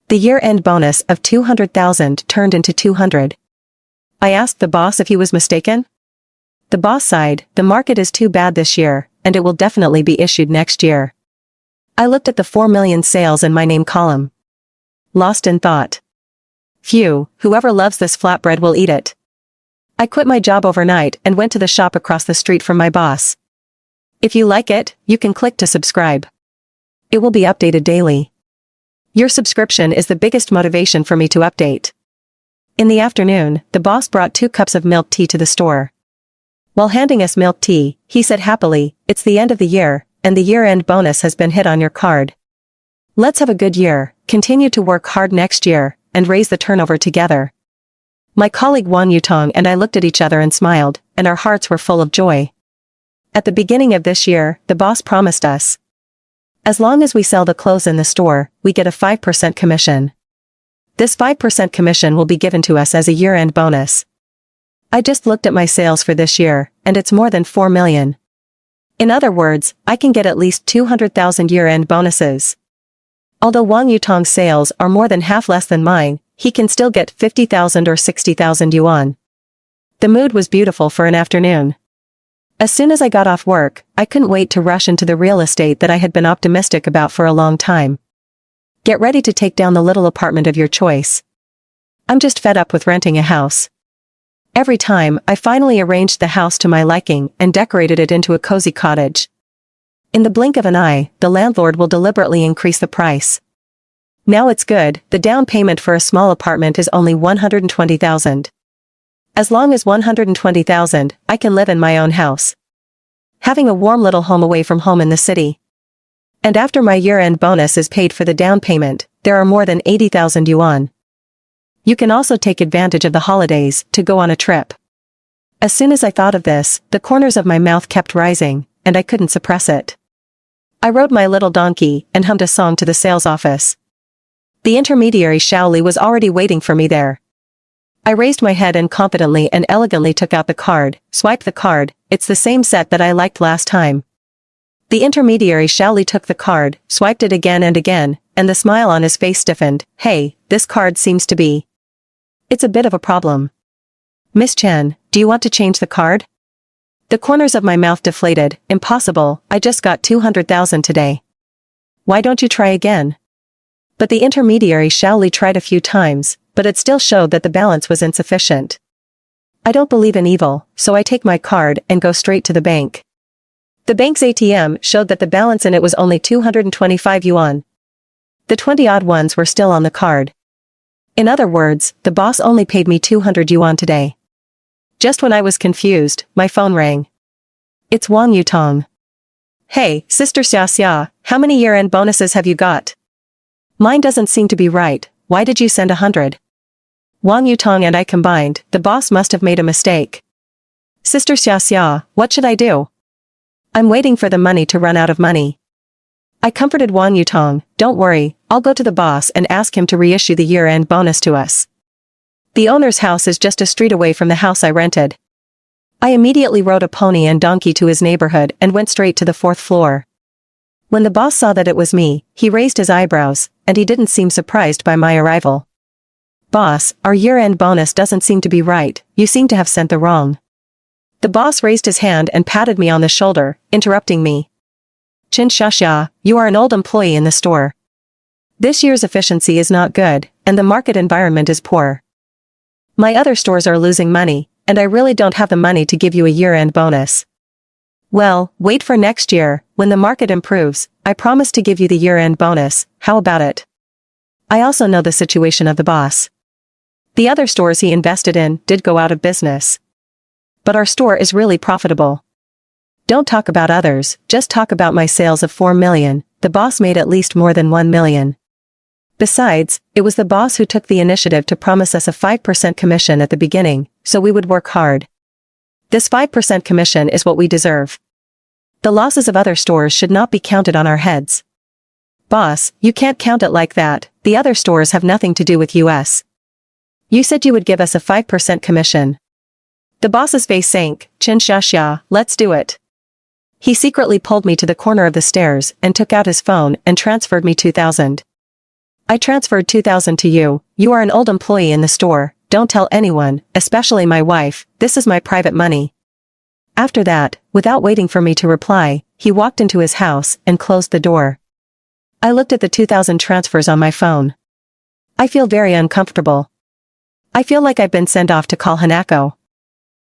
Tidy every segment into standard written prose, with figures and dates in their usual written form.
The year-end bonus of 200,000 turned into 200. I asked the boss if he was mistaken. The boss sighed, the market is too bad this year, and it will definitely be issued next year. I looked at the 4 million sales in my name column. Lost in thought. Phew, whoever loves this flatbread will eat it. I quit my job overnight and went to the shop across the street from my boss. If you like it, you can click to subscribe. It will be updated daily. Your subscription is the biggest motivation for me to update. In the afternoon, the boss brought 2 cups of milk tea to the store. While handing us milk tea, he said happily, "It's the end of the year, and the year-end bonus has been hit on your card. Let's have a good year, continue to work hard next year, and raise the turnover together." My colleague Wang Yutong and I looked at each other and smiled, and our hearts were full of joy. At the beginning of this year, the boss promised us, as long as we sell the clothes in the store, we get a 5% commission. This 5% commission will be given to us as a year-end bonus. I just looked at my sales for this year, and it's more than 4 million. In other words, I can get at least 200,000 year-end bonuses. Although Wang Yutong's sales are more than half less than mine, he can still get 50,000 or 60,000 yuan. The mood was beautiful for an afternoon. As soon as I got off work, I couldn't wait to rush into the real estate that I had been optimistic about for a long time. Get ready to take down the little apartment of your choice. I'm just fed up with renting a house. Every time, I finally arranged the house to my liking and decorated it into a cozy cottage. In the blink of an eye, the landlord will deliberately increase the price. Now it's good, the down payment for a small apartment is only 120,000. As long as 120,000, I can live in my own house. Having a warm little home away from home in the city. And after my year-end bonus is paid for the down payment, there are more than 80,000 yuan. You can also take advantage of the holidays to go on a trip. As soon as I thought of this, the corners of my mouth kept rising, and I couldn't suppress it. I rode my little donkey and hummed a song to the sales office. The intermediary Shaoli was already waiting for me there. I raised my head and confidently and elegantly took out the card, swiped the card, it's the same set that I liked last time. The intermediary Shaoli took the card, swiped it again, and the smile on his face stiffened. Hey, this card seems to be. It's a bit of a problem. Miss Chen, do you want to change the card? The corners of my mouth deflated. Impossible, I just got 200,000 today. Why don't you try again? But the intermediary Shaoli tried a few times, but it still showed that the balance was insufficient. I don't believe in evil, so I take my card and go straight to the bank. The bank's ATM showed that the balance in it was only 225 yuan. The 20-odd ones were still on the card. In other words, the boss only paid me 200 yuan today. Just when I was confused, my phone rang. It's Wang Yutong. Hey, Sister Xia Xia, how many year-end bonuses have you got? Mine doesn't seem to be right, why did you send 100? Wang Yutong and I combined, the boss must have made a mistake. Sister Xia Xia, what should I do? I'm waiting for the money to run out of money. I comforted Wang Yutong, don't worry, I'll go to the boss and ask him to reissue the year-end bonus to us. The owner's house is just a street away from the house I rented. I immediately rode a pony and donkey to his neighborhood and went straight to the 4th floor. When the boss saw that it was me, he raised his eyebrows, and he didn't seem surprised by my arrival. Boss, our year-end bonus doesn't seem to be right, you seem to have sent the wrong. The boss raised his hand and patted me on the shoulder, interrupting me. Qin Xia, you are an old employee in the store. This year's efficiency is not good, and the market environment is poor. My other stores are losing money, and I really don't have the money to give you a year-end bonus. Well, wait for next year, when the market improves, I promise to give you the year-end bonus, how about it? I also know the situation of the boss. The other stores he invested in did go out of business. But our store is really profitable. Don't talk about others, just talk about my sales of 4 million, the boss made at least more than 1 million. Besides, it was the boss who took the initiative to promise us a 5% commission at the beginning, so we would work hard. This 5% commission is what we deserve. The losses of other stores should not be counted on our heads. Boss, you can't count it like that, the other stores have nothing to do with us. You said you would give us a 5% commission. The boss's face sank. Qin Xia, let's do it. He secretly pulled me to the corner of the stairs and took out his phone and transferred me 2,000. I transferred 2,000 to you. You are an old employee in the store. Don't tell anyone, especially my wife. This is my private money. After that, without waiting for me to reply, he walked into his house and closed the door. I looked at the 2,000 transfers on my phone. I feel very uncomfortable. I feel like I've been sent off to call Hanako.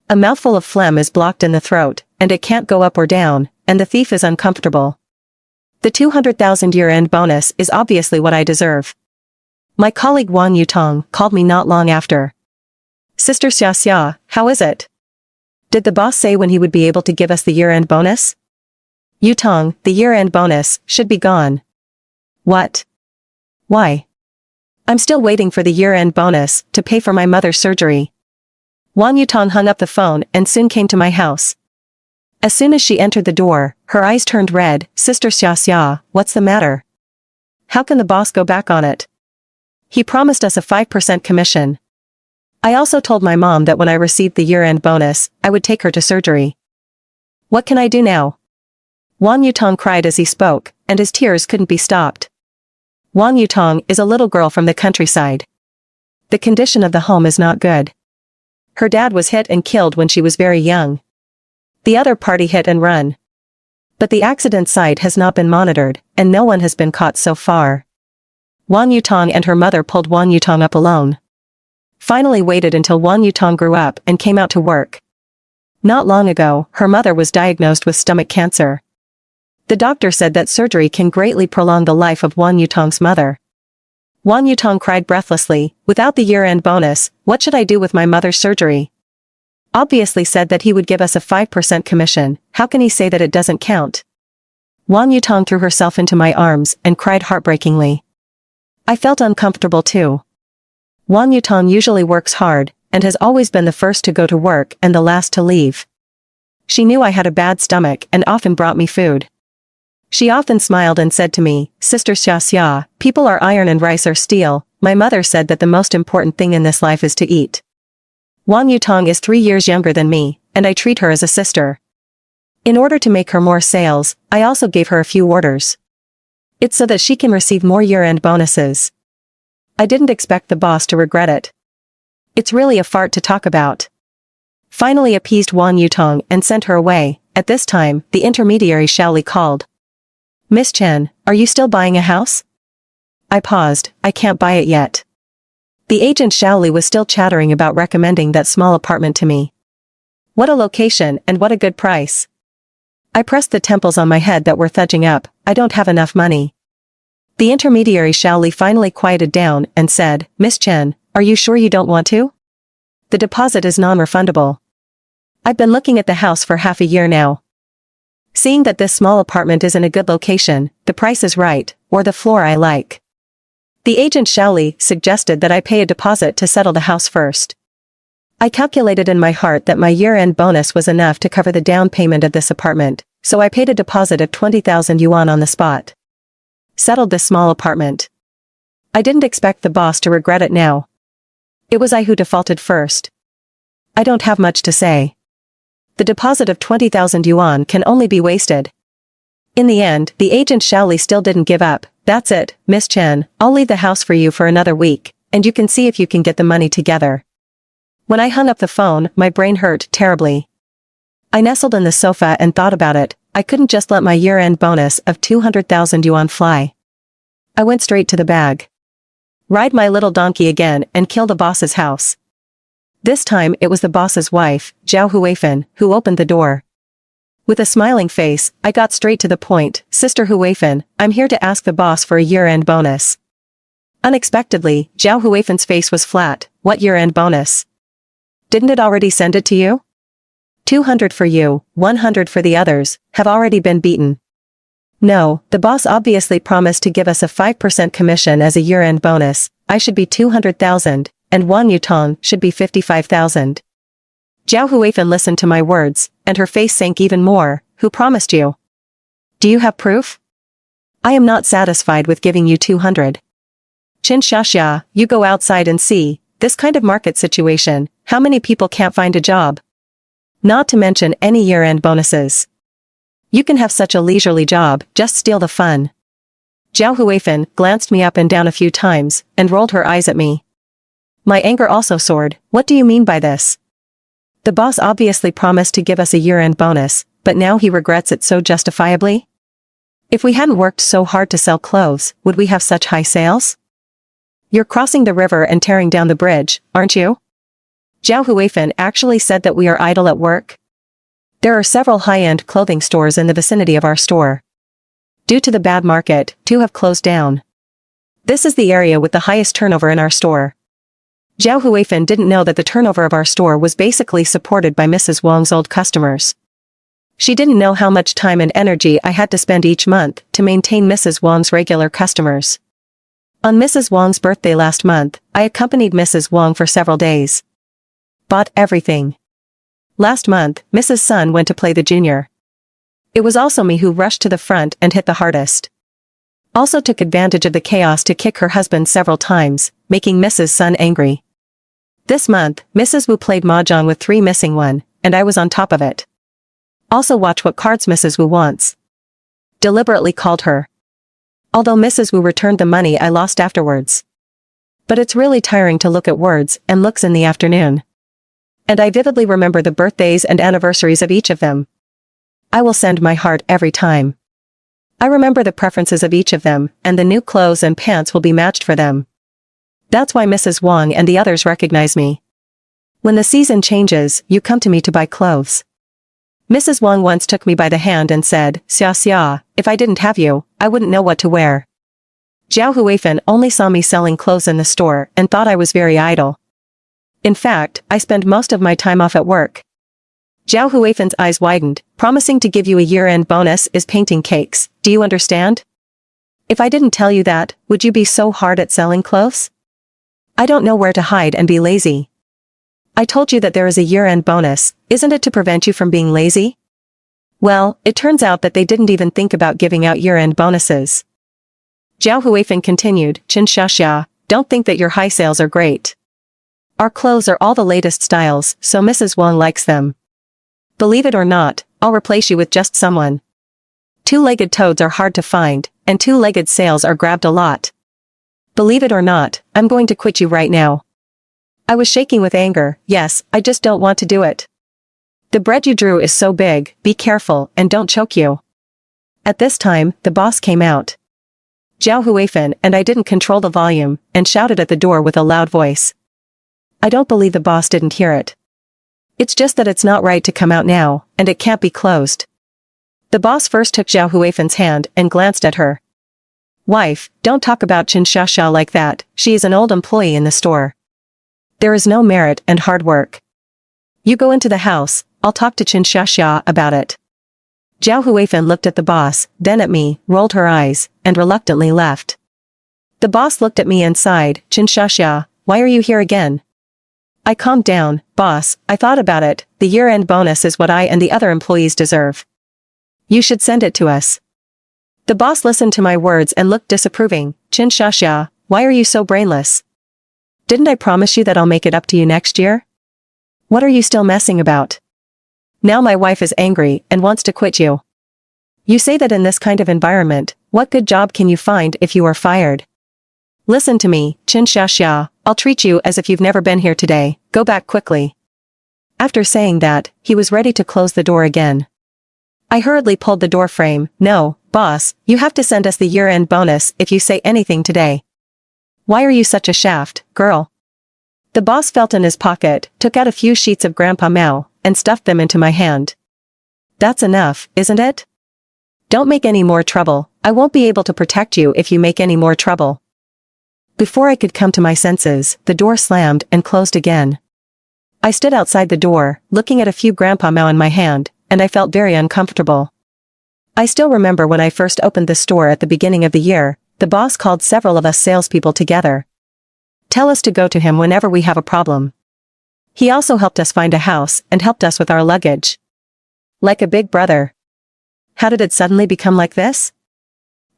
A mouthful of phlegm is blocked in the throat, and it can't go up or down, and the thief is uncomfortable. The 200,000 year-end bonus is obviously what I deserve. My colleague Wang Yutong called me not long after. Sister Xia, how is it? Did the boss say when he would be able to give us the year-end bonus? Yutong, the year-end bonus should be gone. What? Why? I'm still waiting for the year-end bonus to pay for my mother's surgery. Wang Yutong hung up the phone and soon came to my house. As soon as she entered the door, her eyes turned red. Sister Xia, what's the matter? How can the boss go back on it? He promised us a 5% commission. I also told my mom that when I received the year-end bonus, I would take her to surgery. What can I do now? Wang Yutong cried as he spoke, and his tears couldn't be stopped. Wang Yutong is a little girl from the countryside. The condition of the home is not good. Her dad was hit and killed when she was very young. The other party hit and run. But the accident site has not been monitored, and no one has been caught so far. Wang Yutong and her mother pulled Wang Yutong up alone. Finally waited until Wang Yutong grew up and came out to work. Not long ago, her mother was diagnosed with stomach cancer. The doctor said that surgery can greatly prolong the life of Wang Yutong's mother. Wang Yutong cried breathlessly, without the year-end bonus, what should I do with my mother's surgery? Obviously said that he would give us a 5% commission, how can he say that it doesn't count? Wang Yutong threw herself into my arms and cried heartbreakingly. I felt uncomfortable too. Wang Yutong usually works hard, and has always been the first to go to work and the last to leave. She knew I had a bad stomach and often brought me food. She often smiled and said to me, Sister Xia, people are iron and rice are steel. My mother said that the most important thing in this life is to eat. Wang Yutong is 3 years younger than me, and I treat her as a sister. In order to make her more sales, I also gave her a few orders. It's so that she can receive more year-end bonuses. I didn't expect the boss to regret it. It's really a fart to talk about. Finally appeased Wang Yutong and sent her away. At this time, the intermediary Shaoli called. Miss Chen, are you still buying a house? I paused, I can't buy it yet. The agent Shaoli was still chattering about recommending that small apartment to me. What a location and what a good price. I pressed the temples on my head that were thudging up, I don't have enough money. The intermediary Shaoli finally quieted down and said, Miss Chen, are you sure you don't want to? The deposit is non-refundable. I've been looking at the house for half a year now. Seeing that this small apartment is in a good location, the price is right, or the floor I like. The agent Shaoli suggested that I pay a deposit to settle the house first. I calculated in my heart that my year-end bonus was enough to cover the down payment of this apartment, so I paid a deposit of 20,000 yuan on the spot. Settled this small apartment. I didn't expect the boss to regret it now. It was I who defaulted first. I don't have much to say. The deposit of 20,000 yuan can only be wasted. In the end, the agent Shaoli still didn't give up. That's it, Miss Chen, I'll leave the house for you for another week, and you can see if you can get the money together. When I hung up the phone, my brain hurt terribly. I nestled in the sofa and thought about it. I couldn't just let my year-end bonus of 200,000 yuan fly. I went straight to the bag. Ride my little donkey again and kill the boss's house. This time it was the boss's wife, Zhao Huifan, who opened the door. With a smiling face, I got straight to the point. Sister Huifan, I'm here to ask the boss for a year-end bonus. Unexpectedly, Zhao Huifan's face was flat. What year-end bonus? Didn't it already send it to you? 200 for you, 100 for the others, have already been beaten. No, the boss obviously promised to give us a 5% commission as a year-end bonus. I should be 200,000, and Wang Yutong should be 55,000. Zhao Huifan listened to my words, and her face sank even more. Who promised you? Do you have proof? I am not satisfied with giving you 200. Qin Xia, you go outside and see, this kind of market situation, how many people can't find a job? Not to mention any year-end bonuses. You can have such a leisurely job, just steal the fun. Zhao Huifan glanced me up and down a few times, and rolled her eyes at me. My anger also soared. What do you mean by this? The boss obviously promised to give us a year-end bonus, but now he regrets it so justifiably? If we hadn't worked so hard to sell clothes, would we have such high sales? You're crossing the river and tearing down the bridge, aren't you? Zhao Huifan actually said that we are idle at work. There are several high-end clothing stores in the vicinity of our store. Due to the bad market, 2 have closed down. This is the area with the highest turnover in our store. Zhao Huifan didn't know that the turnover of our store was basically supported by Mrs. Wang's old customers. She didn't know how much time and energy I had to spend each month to maintain Mrs. Wang's regular customers. On Mrs. Wang's birthday last month, I accompanied Mrs. Wang for several days. Bought everything. Last month, Mrs. Sun went to play the junior. It was also me who rushed to the front and hit the hardest. Also took advantage of the chaos to kick her husband several times, making Mrs. Sun angry. This month, Mrs. Wu played mahjong with 3 missing 1, and I was on top of it. Also watch what cards Mrs. Wu wants. Deliberately called her. Although Mrs. Wu returned the money I lost afterwards. But it's really tiring to look at words and looks in the afternoon. And I vividly remember the birthdays and anniversaries of each of them. I will send my heart every time. I remember the preferences of each of them, and the new clothes and pants will be matched for them. That's why Mrs. Wang and the others recognize me. When the season changes, you come to me to buy clothes. Mrs. Wang once took me by the hand and said, "Xia Xia, if I didn't have you, I wouldn't know what to wear." Zhao Huifan only saw me selling clothes in the store and thought I was very idle. In fact, I spend most of my time off at work. Zhao Huifan's eyes widened. Promising to give you a year-end bonus is painting cakes, do you understand? If I didn't tell you that, would you be so hard at selling clothes? I don't know where to hide and be lazy. I told you that there is a year-end bonus, isn't it to prevent you from being lazy? Well, it turns out that they didn't even think about giving out year-end bonuses. Zhao Huifan continued, "Chen Xiaxia, don't think that your high sales are great. Our clothes are all the latest styles, so Mrs. Wang likes them. Believe it or not, I'll replace you with just someone. 2-legged toads are hard to find, and 2-legged sales are grabbed a lot. Believe it or not, I'm going to quit you right now." I was shaking with anger. Yes, I just don't want to do it. The bread you drew is so big, be careful and don't choke you. At this time, the boss came out. Zhao Huifan and I didn't control the volume, and shouted at the door with a loud voice. I don't believe the boss didn't hear it. It's just that it's not right to come out now, and it can't be closed. The boss first took Zhao Huifan's hand and glanced at her. Wife, don't talk about Chen Xiaxia like that, she is an old employee in the store. There is no merit and hard work. You go into the house, I'll talk to Chen Xiaxia about it. Zhao Huifan looked at the boss, then at me, rolled her eyes, and reluctantly left. The boss looked at me and sighed, Chen Xiaxia, why are you here again? I calmed down, boss, I thought about it, the year-end bonus is what I and the other employees deserve. You should send it to us. The boss listened to my words and looked disapproving, Chen Xiaxia, why are you so brainless? Didn't I promise you that I'll make it up to you next year? What are you still messing about? Now my wife is angry and wants to quit you. You say that in this kind of environment, what good job can you find if you are fired? Listen to me, Chen Xiaxia, I'll treat you as if you've never been here today, go back quickly. After saying that, he was ready to close the door again. I hurriedly pulled the door frame. No, boss, you have to send us the year-end bonus if you say anything today. Why are you such a shaft, girl? The boss felt in his pocket, took out a few sheets of Grandpa Mao, and stuffed them into my hand. That's enough, isn't it? Don't make any more trouble, I won't be able to protect you if you make any more trouble. Before I could come to my senses, the door slammed and closed again. I stood outside the door, looking at a few Grandpa Mao in my hand, and I felt very uncomfortable. I still remember when I first opened the store at the beginning of the year, the boss called several of us salespeople together. Tell us to go to him whenever we have a problem. He also helped us find a house and helped us with our luggage. Like a big brother. How did it suddenly become like this?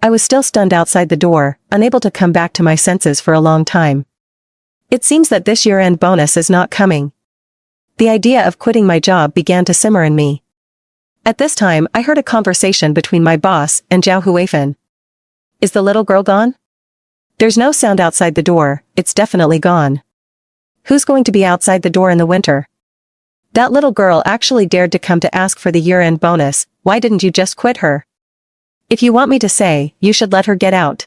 I was still stunned outside the door, unable to come back to my senses for a long time. It seems that this year-end bonus is not coming. The idea of quitting my job began to simmer in me. At this time I heard a conversation between my boss and Zhao Huifan. Is the little girl gone? There's no sound outside the door, it's definitely gone. Who's going to be outside the door in the winter? That little girl actually dared to come to ask for the year-end bonus, why didn't you just quit her? If you want me to say, you should let her get out.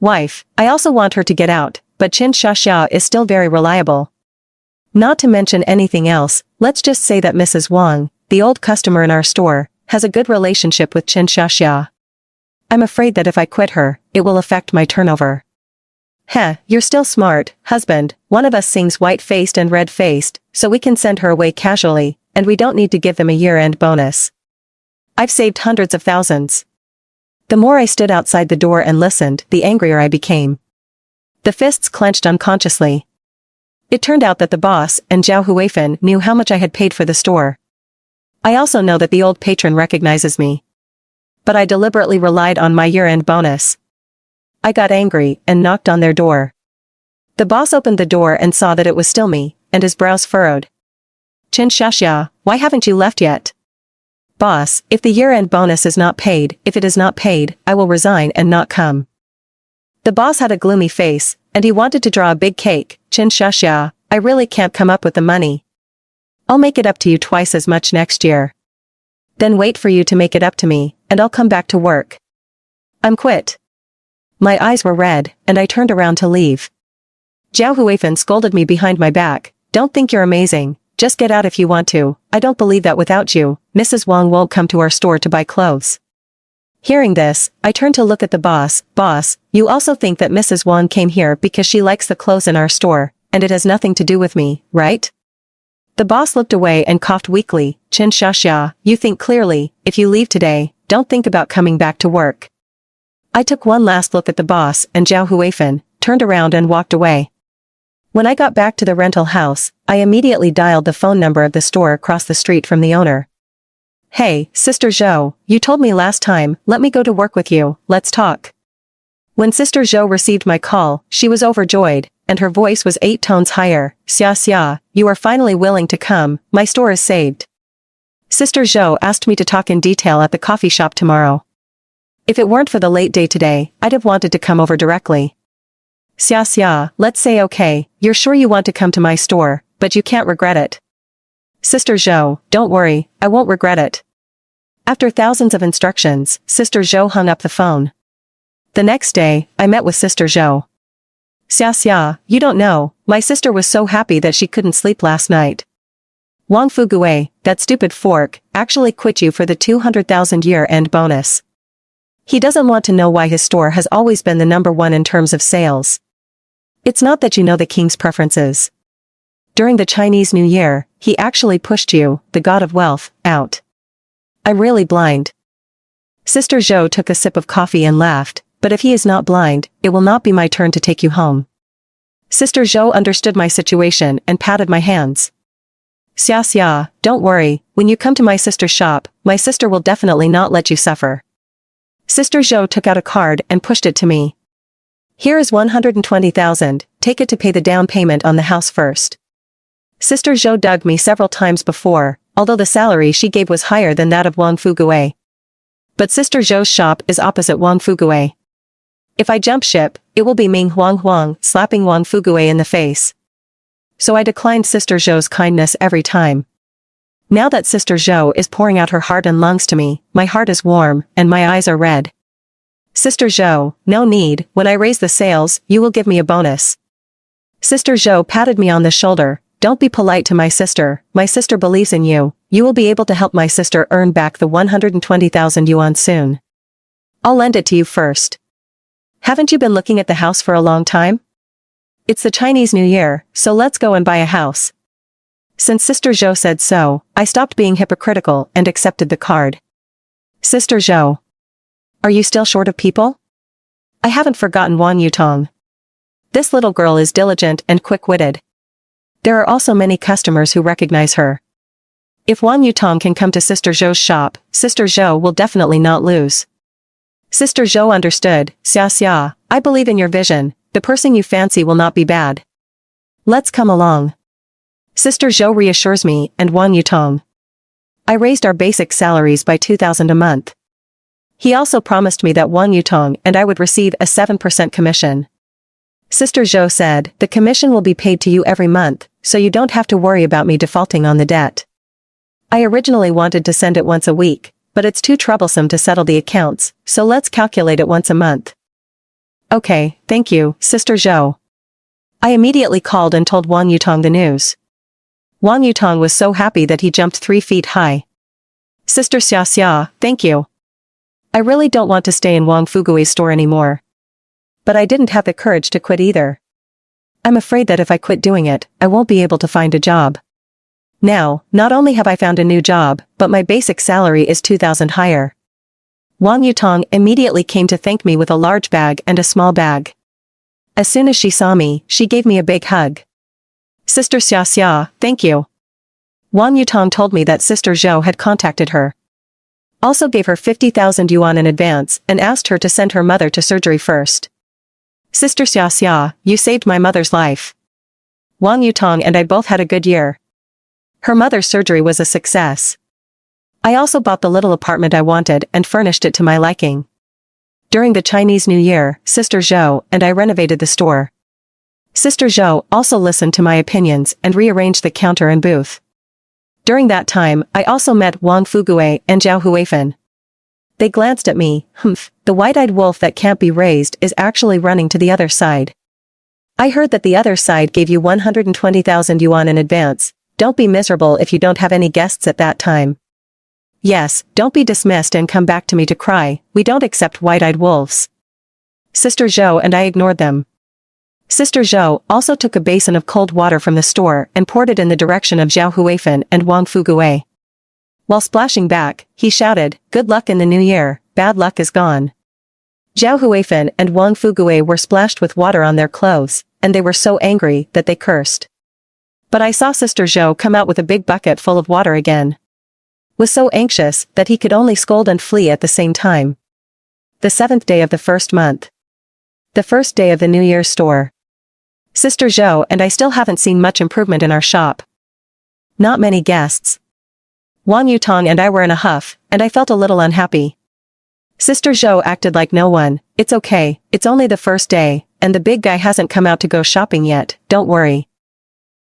Wife, I also want her to get out, but Qin Xiaxia is still very reliable. Not to mention anything else, let's just say that Mrs. Wang, the old customer in our store, has a good relationship with Qin Xiaxia. I'm afraid that if I quit her, it will affect my turnover. Heh, you're still smart, husband, one of us sings white-faced and red-faced, so we can send her away casually, and we don't need to give them a year-end bonus. I've saved hundreds of thousands. The more I stood outside the door and listened, the angrier I became. The fists clenched unconsciously. It turned out that the boss and Zhao Huifan knew how much I had paid for the store. I also know that the old patron recognizes me. But I deliberately relied on my year-end bonus. I got angry and knocked on their door. The boss opened the door and saw that it was still me, and his brows furrowed. Qin Xiaxia, why haven't you left yet? Boss, if the year-end bonus is not paid, if it is not paid, I will resign and not come. The boss had a gloomy face, and he wanted to draw a big cake. Qin Xiaxia, I really can't come up with the money. I'll make it up to you twice as much next year. Then wait for you to make it up to me, and I'll come back to work. I'm quit. My eyes were red, and I turned around to leave. Zhao Huifan scolded me behind my back, don't think you're amazing, just get out if you want to, I don't believe that without you, Mrs. Wang won't come to our store to buy clothes. Hearing this, I turned to look at the boss, boss, you also think that Mrs. Wang came here because she likes the clothes in our store, and it has nothing to do with me, right? The boss looked away and coughed weakly, Qin Xiaxia, you think clearly, if you leave today, don't think about coming back to work. I took one last look at the boss and Zhao Huifan, turned around and walked away. When I got back to the rental house, I immediately dialed the phone number of the store across the street from the owner. Hey, Sister Zhou, you told me last time, let me go to work with you, let's talk. When Sister Zhou received my call, she was overjoyed, and her voice was 8 tones higher. Xia Xia, you are finally willing to come, my store is saved. Sister Zhou asked me to talk in detail at the coffee shop tomorrow. If it weren't for the late day today, I'd have wanted to come over directly. Xia Xia, let's say okay, you're sure you want to come to my store, but you can't regret it. Sister Zhou, don't worry, I won't regret it. After thousands of instructions, Sister Zhou hung up the phone. The next day, I met with Sister Zhou. Xia Xia, you don't know, my sister was so happy that she couldn't sleep last night. Wang Fugue, that stupid fork, actually quit you for the 200,000 year-end bonus. He doesn't want to know why his store has always been the #1 in terms of sales. It's not that you know the king's preferences. During the Chinese New Year, he actually pushed you, the god of wealth, out. I'm really blind. Sister Zhou took a sip of coffee and laughed, but if he is not blind, it will not be my turn to take you home. Sister Zhou understood my situation and patted my hands. Xia Xia, don't worry, when you come to my sister's shop, my sister will definitely not let you suffer. Sister Zhou took out a card and pushed it to me. Here is 120,000, take it to pay the down payment on the house first. Sister Zhou dug me several times before, although the salary she gave was higher than that of Wang Fugue. But Sister Zhou's shop is opposite Wang Fugue. If I jump ship, it will be Ming Huang slapping Wang Fugue in the face. So I declined Sister Zhou's kindness every time. Now that Sister Zhou is pouring out her heart and lungs to me, my heart is warm, and my eyes are red. Sister Zhou, no need, when I raise the sales, you will give me a bonus. Sister Zhou patted me on the shoulder, don't be polite to my sister believes in you, you will be able to help my sister earn back the 120,000 yuan soon. I'll lend it to you first. Haven't you been looking at the house for a long time? It's the Chinese New Year, so let's go and buy a house. Since Sister Zhou said so, I stopped being hypocritical and accepted the card. Sister Zhou. Are you still short of people? I haven't forgotten Wan Yutong. This little girl is diligent and quick-witted. There are also many customers who recognize her. If Wan Yutong can come to Sister Zhou's shop, Sister Zhou will definitely not lose. Sister Zhou understood, Xia Xia, I believe in your vision, the person you fancy will not be bad. Let's come along. Sister Zhou reassures me and Wan Yutong. I raised our basic salaries by 2,000 a month. He also promised me that Wang Yutong and I would receive a 7% commission. Sister Zhou said, the commission will be paid to you every month, so you don't have to worry about me defaulting on the debt. I originally wanted to send it once a week, but it's too troublesome to settle the accounts, so let's calculate it once a month. Okay, thank you, Sister Zhou. I immediately called and told Wang Yutong the news. Wang Yutong was so happy that he jumped 3 feet high. Sister Xia Xia, thank you. I really don't want to stay in Wang Fugui's store anymore. But I didn't have the courage to quit either. I'm afraid that if I quit doing it, I won't be able to find a job. Now, not only have I found a new job, but my basic salary is 2,000 higher. Wang Yutong immediately came to thank me with a large bag and a small bag. As soon as she saw me, she gave me a big hug. Sister Xia Xia, thank you. Wang Yutong told me that Sister Zhou had contacted her. Also gave her 50,000 yuan in advance and asked her to send her mother to surgery first. Sister Xia Xia, you saved my mother's life. Wang Yutong and I both had a good year. Her mother's surgery was a success. I also bought the little apartment I wanted and furnished it to my liking. During the Chinese New Year, Sister Zhou and I renovated the store. Sister Zhou also listened to my opinions and rearranged the counter and booth. During that time, I also met Wang Fugui and Zhao Huifan. They glanced at me, the white-eyed wolf that can't be raised is actually running to the other side. I heard that the other side gave you 120,000 yuan in advance. Don't be miserable if you don't have any guests at that time. Yes, don't be dismissed and come back to me to cry, we don't accept white-eyed wolves. Sister Zhou and I ignored them. Sister Zhou also took a basin of cold water from the store and poured it in the direction of Zhao Huifan and Wang Fugui. While splashing back, he shouted, good luck in the new year, bad luck is gone. Zhao Huifan and Wang Fugui were splashed with water on their clothes, and they were so angry that they cursed. But I saw Sister Zhou come out with a big bucket full of water again. Was so anxious that he could only scold and flee at the same time. The 7th day of the first month. The first day of the New Year's store. Sister Zhou and I still haven't seen much improvement in our shop. Not many guests. Wang Yutong and I were in a huff, and I felt a little unhappy. Sister Zhou acted like no one, it's okay, it's only the first day, and the big guy hasn't come out to go shopping yet, don't worry.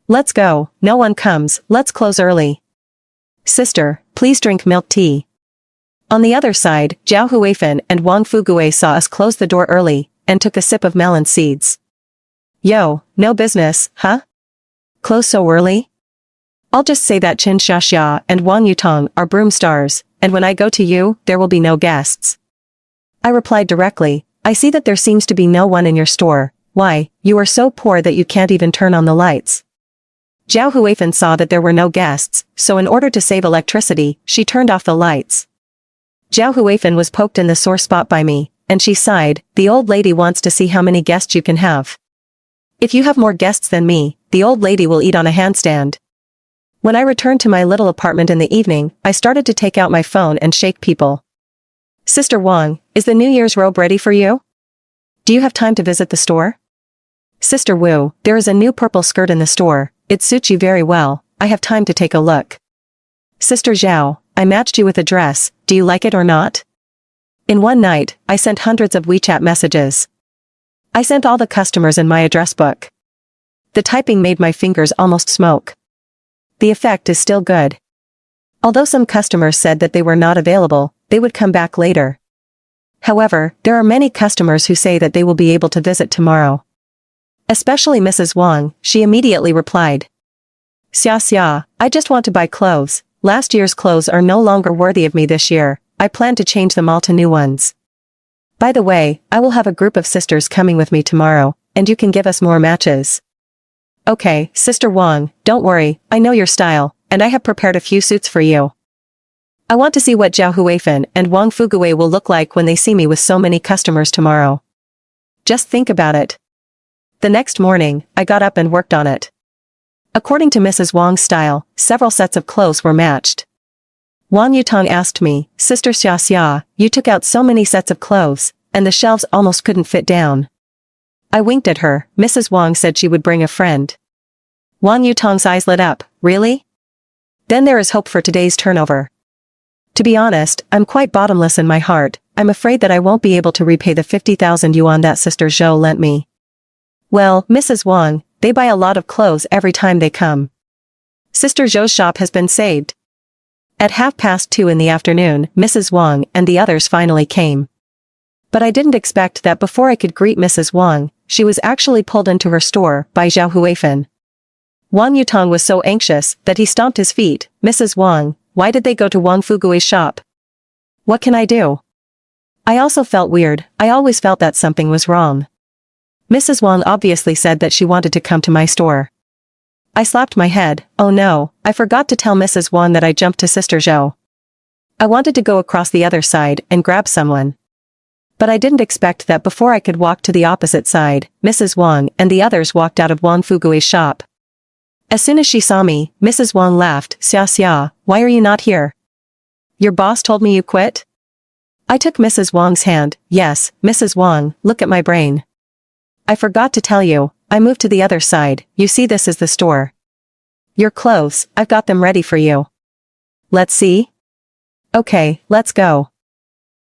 Let's go, no one comes, let's close early. Sister, please drink milk tea. On the other side, Zhao Huifan and Wang Fugui saw us close the door early, and took a sip of melon seeds. Yo, no business, huh? Close so early? I'll just say that Qin Xiaxia and Wang Yutong are broom stars, and when I go to you, there will be no guests. I replied directly, I see that there seems to be no one in your store, why, you are so poor that you can't even turn on the lights. Zhao Huifan saw that there were no guests, so in order to save electricity, she turned off the lights. Zhao Huifan was poked in the sore spot by me, and she sighed, the old lady wants to see how many guests you can have. If you have more guests than me, the old lady will eat on a handstand. When I returned to my little apartment in the evening, I started to take out my phone and shake people. Sister Wang, is the New Year's robe ready for you? Do you have time to visit the store? Sister Wu, there is a new purple skirt in the store, it suits you very well, I have time to take a look. Sister Zhao, I matched you with a dress, do you like it or not? In one night, I sent hundreds of WeChat messages. I sent all the customers in my address book. The typing made my fingers almost smoke. The effect is still good. Although some customers said that they were not available, they would come back later. However, there are many customers who say that they will be able to visit tomorrow. Especially Mrs. Wang, she immediately replied. Xia Xia, I just want to buy clothes, last year's clothes are no longer worthy of me this year, I plan to change them all to new ones. By the way, I will have a group of sisters coming with me tomorrow, and you can give us more matches. Okay, Sister Wang, don't worry, I know your style, and I have prepared a few suits for you. I want to see what Zhao Huifan and Wang Fugui will look like when they see me with so many customers tomorrow. Just think about it. The next morning, I got up and worked on it. According to Mrs. Wang's style, several sets of clothes were matched. Wang Yutong asked me, Sister Xia Xia, you took out so many sets of clothes, and the shelves almost couldn't fit down. I winked at her, Mrs. Wang said she would bring a friend. Wang Yutong's eyes lit up, really? Then there is hope for today's turnover. To be honest, I'm quite bottomless in my heart, I'm afraid that I won't be able to repay the 50,000 yuan that Sister Zhou lent me. Well, Mrs. Wang, they buy a lot of clothes every time they come. Sister Zhou's shop has been saved. At 2:30 in the afternoon, Mrs. Wang and the others finally came. But I didn't expect that before I could greet Mrs. Wang, she was actually pulled into her store by Zhao Huifan. Wang Yutong was so anxious that he stomped his feet. Mrs. Wang, why did they go to Wang Fugui's shop? What can I do? I also felt weird. I always felt that something was wrong. Mrs. Wang obviously said that she wanted to come to my store. I slapped my head. Oh no, I forgot to tell Mrs. Wang that I jumped to Sister Zhou. I wanted to go across the other side and grab someone. But I didn't expect that before I could walk to the opposite side, Mrs. Wang and the others walked out of Wang Fugui's shop. As soon as she saw me, Mrs. Wang laughed. Xia Xia, why are you not here? Your boss told me you quit? I took Mrs. Wang's hand. Yes, Mrs. Wang, look at my brain. I forgot to tell you, I moved to the other side. You see, this is the store. Your clothes, I've got them ready for you. Let's see? Okay, let's go.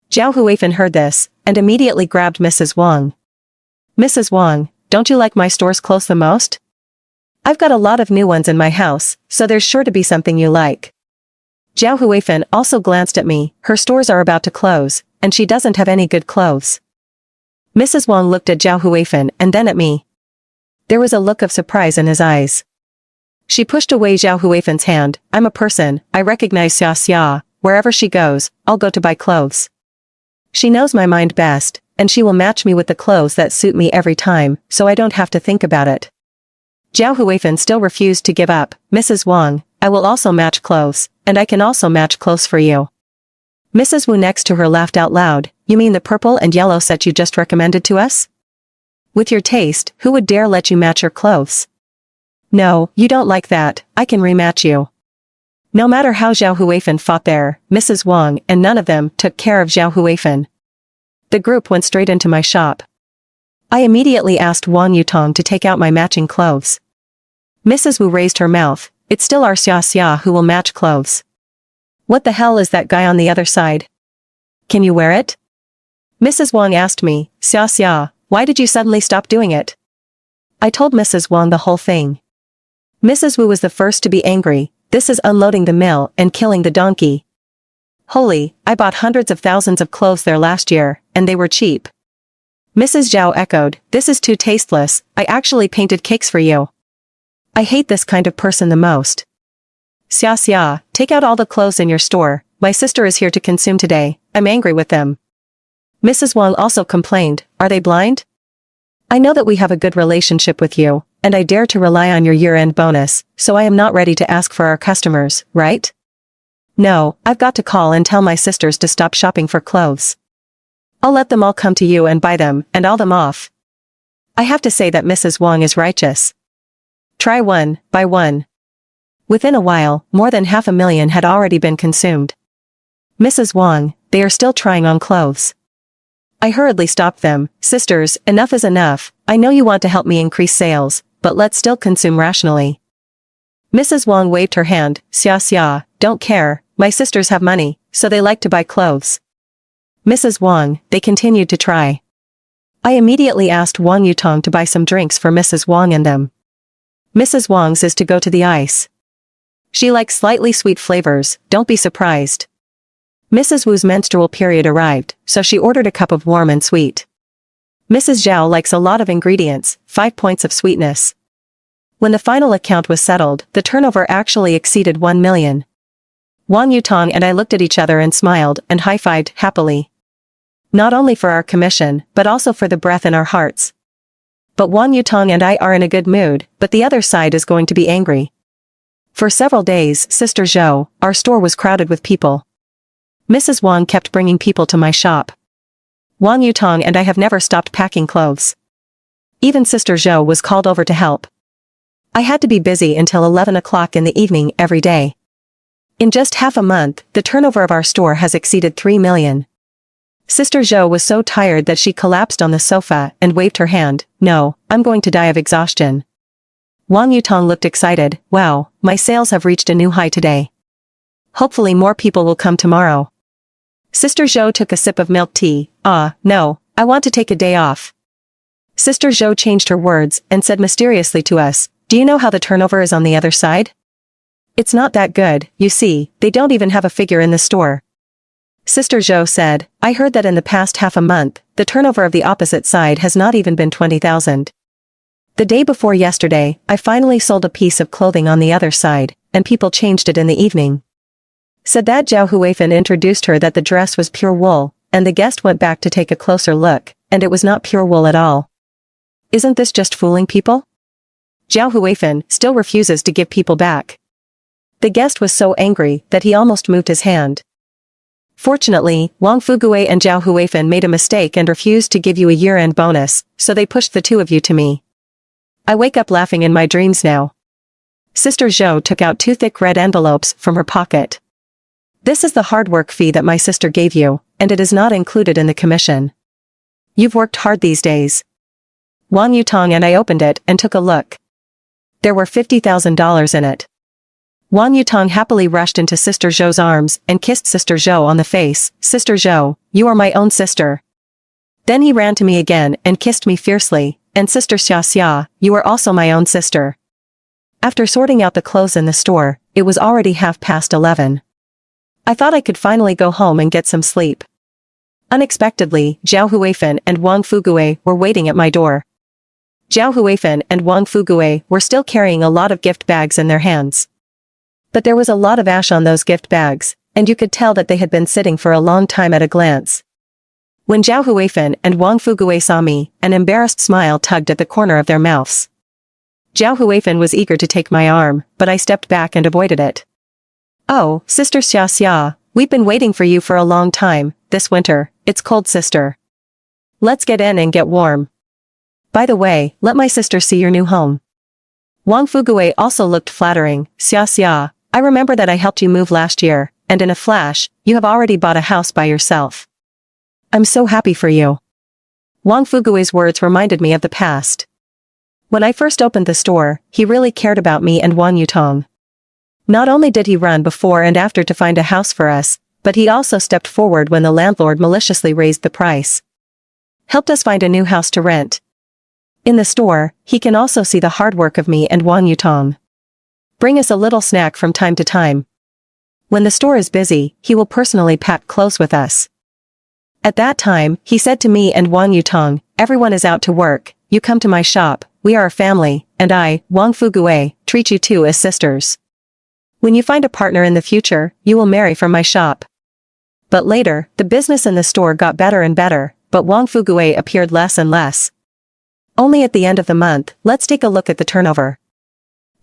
Zhao Huifan heard this, and immediately grabbed Mrs. Wang. Mrs. Wang, don't you like my store's clothes the most? I've got a lot of new ones in my house, so there's sure to be something you like. Zhao Huifan also glanced at me. Her stores are about to close, and she doesn't have any good clothes. Mrs. Wang looked at Zhao Huifan and then at me. There was a look of surprise in his eyes. She pushed away Zhao Huifan's hand. I'm a person, I recognize Xia Xia. Wherever she goes, I'll go to buy clothes. She knows my mind best, and she will match me with the clothes that suit me every time, so I don't have to think about it. Zhao Huifan still refused to give up. Mrs. Wang, I will also match clothes, and I can also match clothes for you. Mrs. Wu next to her laughed out loud. You mean the purple and yellow set you just recommended to us? With your taste, who would dare let you match your clothes? No, you don't like that, I can rematch you. No matter how Zhao Huifan fought there, Mrs. Wang and none of them took care of Zhao Huifan. The group went straight into my shop. I immediately asked Wang Yutong to take out my matching clothes. Mrs. Wu raised her mouth. It's still our Xia Xia who will match clothes. What the hell is that guy on the other side? Can you wear it? Mrs. Wang asked me. Xia Xia, why did you suddenly stop doing it? I told Mrs. Wang the whole thing. Mrs. Wu was the first to be angry. This is unloading the mill and killing the donkey. Holy, I bought hundreds of thousands of clothes there last year, and they were cheap. Mrs. Zhao echoed, this is too tasteless, I actually painted cakes for you. I hate this kind of person the most. Xia Xia, take out all the clothes in your store, my sister is here to consume today, I'm angry with them. Mrs. Wang also complained, are they blind? I know that we have a good relationship with you, and I dare to rely on your year-end bonus, so I am not ready to ask for our customers, right? No, I've got to call and tell my sisters to stop shopping for clothes. I'll let them all come to you and buy them, and all them off. I have to say that Mrs. Wang is righteous. Try one, buy one. Within a while, more than 500,000 had already been consumed. Mrs. Wang, they are still trying on clothes. I hurriedly stopped them. Sisters, enough is enough, I know you want to help me increase sales, but let's still consume rationally. Mrs. Wang waved her hand. Xia Xia, don't care, my sisters have money, so they like to buy clothes. Mrs. Wang, they continued to try. I immediately asked Wang Yutong to buy some drinks for Mrs. Wang and them. Mrs. Wang's is to go to the ice. She likes slightly sweet flavors, don't be surprised. Mrs. Wu's menstrual period arrived, so she ordered a cup of warm and sweet. Mrs. Zhao likes a lot of ingredients, 5 points of sweetness. When the final account was settled, the turnover actually exceeded 1 million. Wang Yutong and I looked at each other and smiled and high-fived happily. Not only for our commission, but also for the breath in our hearts. But Wang Yutong and I are in a good mood, but the other side is going to be angry. For several days, Sister Zhou, our store was crowded with people. Mrs. Wang kept bringing people to my shop. Wang Yutong and I have never stopped packing clothes. Even Sister Zhou was called over to help. I had to be busy until 11 o'clock in the evening every day. In just half a month, the turnover of our store has exceeded 3 million. Sister Zhou was so tired that she collapsed on the sofa and waved her hand. No, I'm going to die of exhaustion. Wang Yutong looked excited. Wow, my sales have reached a new high today. Hopefully more people will come tomorrow. Sister Zhou took a sip of milk tea. No, I want to take a day off. Sister Zhou changed her words and said mysteriously to us, do you know how the turnover is on the other side? It's not that good, you see, they don't even have a figure in the store. Sister Zhou said, I heard that in the past half a month, the turnover of the opposite side has not even been 20,000. The day before yesterday, I finally sold a piece of clothing on the other side, and people changed it in the evening. Said that Zhao Huifan introduced her that the dress was pure wool, and the guest went back to take a closer look, and it was not pure wool at all. Isn't this just fooling people? Zhao Huifan still refuses to give people back. The guest was so angry that he almost moved his hand. Fortunately, Wang Fugui and Zhao Huifan made a mistake and refused to give you a year-end bonus, so they pushed the two of you to me. I wake up laughing in my dreams now. Sister Zhou took out 2 thick red envelopes from her pocket. This is the hard work fee that my sister gave you, and it is not included in the commission. You've worked hard these days. Wang Yutong and I opened it and took a look. There were $50,000 in it. Wang Yutong happily rushed into Sister Zhou's arms and kissed Sister Zhou on the face. Sister Zhou, you are my own sister. Then he ran to me again and kissed me fiercely, and Sister Xia, you are also my own sister. After sorting out the clothes in the store, it was already 11:30. I thought I could finally go home and get some sleep. Unexpectedly, Zhao Huifan and Wang Fugui were waiting at my door. Zhao Huifan and Wang Fugui were still carrying a lot of gift bags in their hands. But there was a lot of ash on those gift bags, and you could tell that they had been sitting for a long time at a glance. When Zhao Huifan and Wang Fugui saw me, an embarrassed smile tugged at the corner of their mouths. Zhao Huifan was eager to take my arm, but I stepped back and avoided it. Oh, Sister Xia, we've been waiting for you for a long time, this winter, it's cold sister. Let's get in and get warm. By the way, let my sister see your new home. Wang Fugui also looked flattering. Xia, I remember that I helped you move last year, and in a flash, you have already bought a house by yourself. I'm so happy for you. Wang Fugui's words reminded me of the past. When I first opened the store, he really cared about me and Wang Yutong. Not only did he run before and after to find a house for us, but he also stepped forward when the landlord maliciously raised the price. Helped us find a new house to rent. In the store, he can also see the hard work of me and Wang Yutong. Bring us a little snack from time to time. When the store is busy, he will personally pack clothes with us. At that time, he said to me and Wang Yutong, everyone is out to work, you come to my shop, we are a family, and I, Wang Fugui, treat you two as sisters. When you find a partner in the future, you will marry from my shop. But later, the business in the store got better and better, but Wang Fugui appeared less and less. Only at the end of the month, let's take a look at the turnover.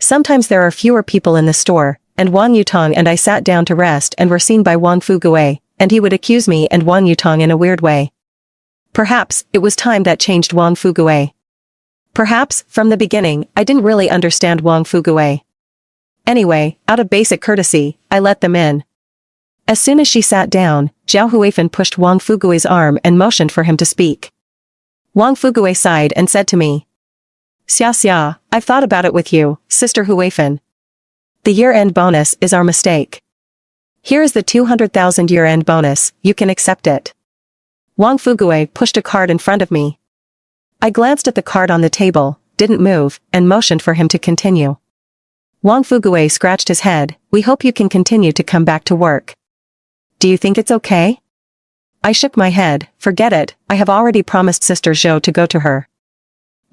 Sometimes there are fewer people in the store, and Wang Yutong and I sat down to rest and were seen by Wang Fugui, and he would accuse me and Wang Yutong in a weird way. Perhaps, it was time that changed Wang Fugui. Perhaps, from the beginning, I didn't really understand Wang Fugui. Anyway, out of basic courtesy, I let them in. As soon as she sat down, Zhao Huifan pushed Wang Fugui's arm and motioned for him to speak. Wang Fugui sighed and said to me, Xia, I've thought about it with you, Sister Huifan. The year-end bonus is our mistake. Here is the 200,000 year-end bonus, you can accept it. Wang Fugui pushed a card in front of me. I glanced at the card on the table, didn't move, and motioned for him to continue. Wang Fugui scratched his head, we hope you can continue to come back to work. Do you think it's okay? I shook my head, forget it, I have already promised Sister Zhou to go to her.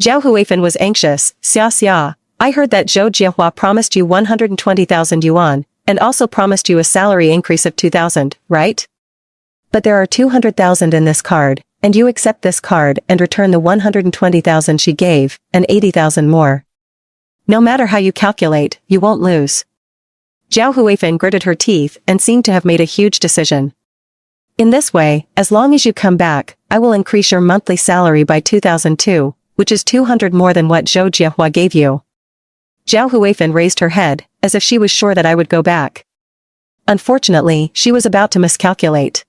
Zhao Huifan was anxious, Xia, I heard that Zhou Jiahua promised you 120,000 yuan, and also promised you a salary increase of 2,000, right? But there are 200,000 in this card, and you accept this card and return the 120,000 she gave, and 80,000 more. No matter how you calculate, you won't lose. Zhao Huifan gritted her teeth and seemed to have made a huge decision. In this way, as long as you come back, I will increase your monthly salary by 2,002, which is 200 more than what Zhou Jiahua gave you. Zhao Huifan raised her head, as if she was sure that I would go back. Unfortunately, she was about to miscalculate.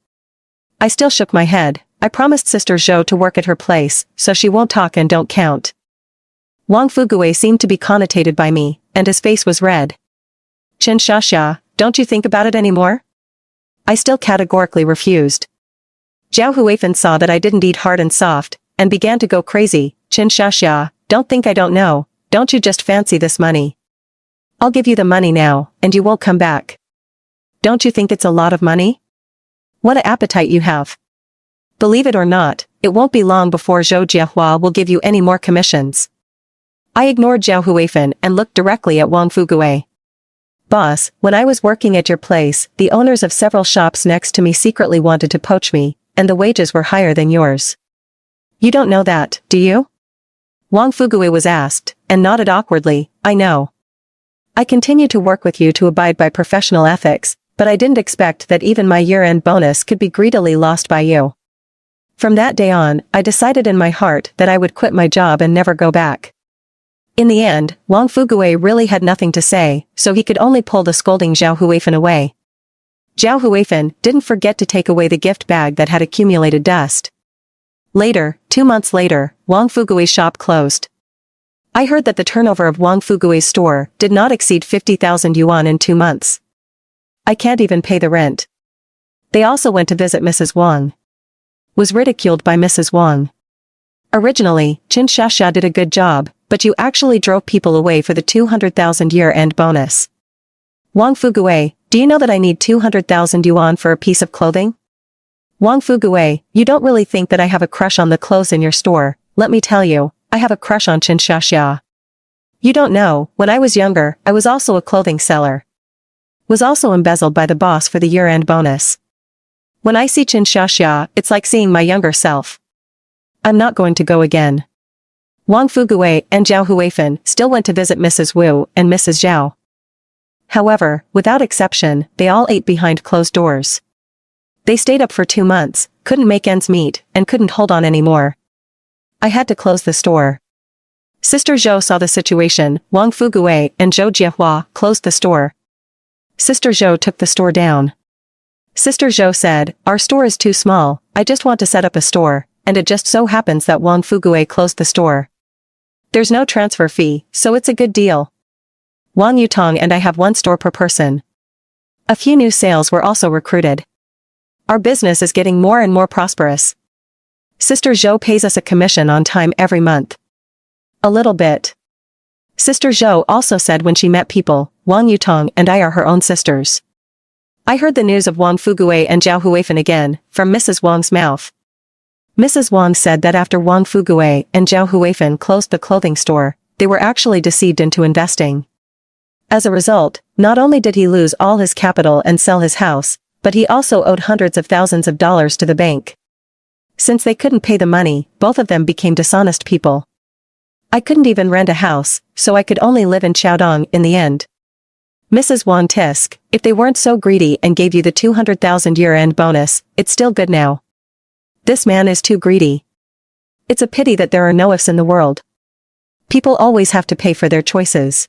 I still shook my head, I promised Sister Zhou to work at her place, so she won't talk and don't count. Wang Fugui seemed to be connotated by me, and his face was red. Chen Xia, don't you think about it anymore? I still categorically refused. Zhao Huifan saw that I didn't eat hard and soft, and began to go crazy. Qin Shashia, don't think I don't know, don't you just fancy this money? I'll give you the money now, and you won't come back. Don't you think it's a lot of money? What an appetite you have. Believe it or not, it won't be long before Zhou Jiahua will give you any more commissions. I ignored Zhao Huifan and looked directly at Wang Fugui. Boss, when I was working at your place, the owners of several shops next to me secretly wanted to poach me, and the wages were higher than yours. You don't know that, do you? Wang Fugui was asked, and nodded awkwardly, I know. I continue to work with you to abide by professional ethics, but I didn't expect that even my year-end bonus could be greedily lost by you. From that day on, I decided in my heart that I would quit my job and never go back. In the end, Wang Fugui really had nothing to say, so he could only pull the scolding Zhao Huifan away. Zhao Huifan didn't forget to take away the gift bag that had accumulated dust. Later, 2 months later, Wang Fugui's shop closed. I heard that the turnover of Wang Fugui's store did not exceed 50,000 yuan in 2 months. I can't even pay the rent. They also went to visit Mrs. Wang. Was ridiculed by Mrs. Wang. Originally, Qin Shashia did a good job, but you actually drove people away for the 200,000 year-end bonus. Wang Fugui, do you know that I need 200,000 yuan for a piece of clothing? Wang Fugui, you don't really think that I have a crush on the clothes in your store. Let me tell you, I have a crush on Qin Shashia. You don't know, when I was younger, I was also a clothing seller. Was also embezzled by the boss for the year-end bonus. When I see Qin Shashia, it's like seeing my younger self. I'm not going to go again. Wang Fugui and Zhao Huifan still went to visit Mrs. Wu and Mrs. Zhao. However, without exception, they all ate behind closed doors. They stayed up for 2 months, couldn't make ends meet, and couldn't hold on anymore. I had to close the store. Sister Zhou saw the situation. Wang Fugui and Zhou Jiahua closed the store. Sister Zhou took the store down. Sister Zhou said, our store is too small, I just want to set up a store, and it just so happens that Wang Fugui closed the store. There's no transfer fee, so it's a good deal. Wang Yutong and I have 1 store per person. A few new sales were also recruited. Our business is getting more and more prosperous. Sister Zhou pays us a commission on time every month. A little bit. Sister Zhou also said when she met people, Wang Yutong and I are her own sisters. I heard the news of Wang Fugui and Zhao Huifan again, from Mrs. Wang's mouth. Mrs. Wang said that after Wang Fugui and Zhao Huifan closed the clothing store, they were actually deceived into investing. As a result, not only did he lose all his capital and sell his house, but he also owed hundreds of thousands of dollars to the bank. Since they couldn't pay the money, both of them became dishonest people. I couldn't even rent a house, so I could only live in Chaodong in the end. Mrs. Wang tisk, if they weren't so greedy and gave you the 200,000 year-end bonus, it's still good now. This man is too greedy. It's a pity that there are no ifs in the world. People always have to pay for their choices.